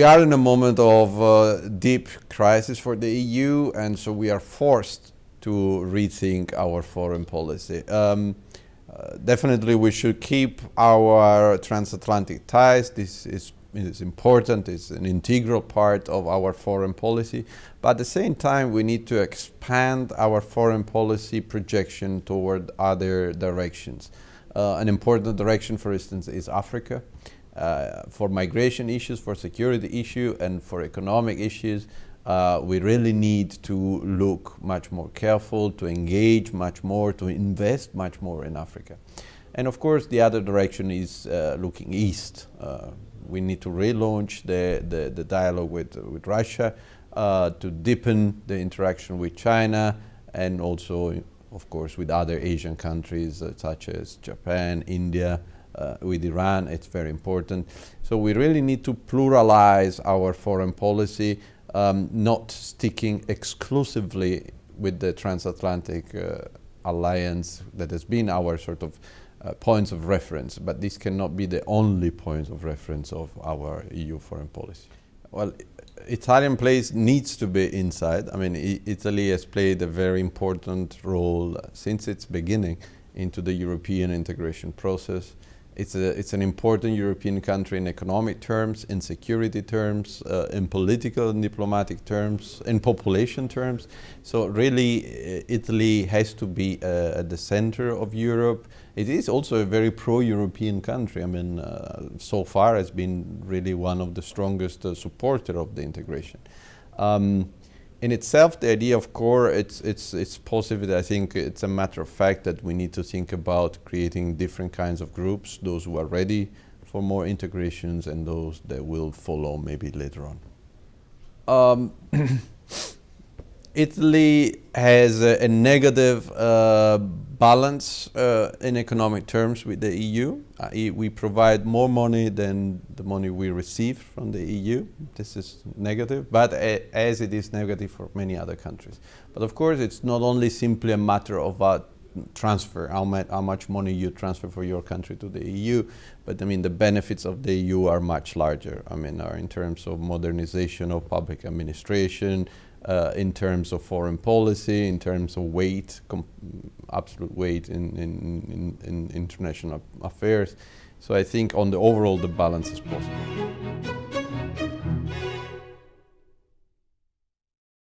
We are in a moment of deep crisis for the EU, and so we are forced to rethink our foreign policy. Definitely we should keep our transatlantic ties. This is important, it's an integral part of our foreign policy, but at the same time we need to expand our foreign policy projection toward other directions. An important direction, for instance, is Africa. For migration issues, for security issues, and for economic issues, we really need to look much more careful, to engage much more, to invest much more in Africa. And of course, the other direction is looking east. We need to relaunch the dialogue with Russia, to deepen the interaction with China, and also, of course, with other Asian countries such as Japan, India, with Iran. It's very important. So we really need to pluralize our foreign policy, not sticking exclusively with the transatlantic alliance that has been our sort of points of reference, but this cannot be the only point of reference of our EU foreign policy. Well, Italian place needs to be inside. I mean, Italy has played a very important role since its beginning into the European integration process. It's an important European country in economic terms, in security terms, in political and diplomatic terms, in population terms. So really, Italy has to be at the center of Europe. It is also a very pro-European country. I mean, so far has been really one of the strongest supporters of the integration. In itself, the idea of core, it's positive. I think it's a matter of fact that we need to think about creating different kinds of groups, those who are ready for more integrations and those that will follow maybe later on. Italy has a negative balance in economic terms with the EU. We provide more money than the money we receive from the EU. This is negative, but as it is negative for many other countries. But of course, it's not only simply a matter of transfer, how much money you transfer for your country to the EU, but I mean the benefits of the EU are much larger. I mean, are in terms of modernization of public administration, in terms of foreign policy, in terms of weight, absolute weight in international affairs. So I think on the overall the balance is possible.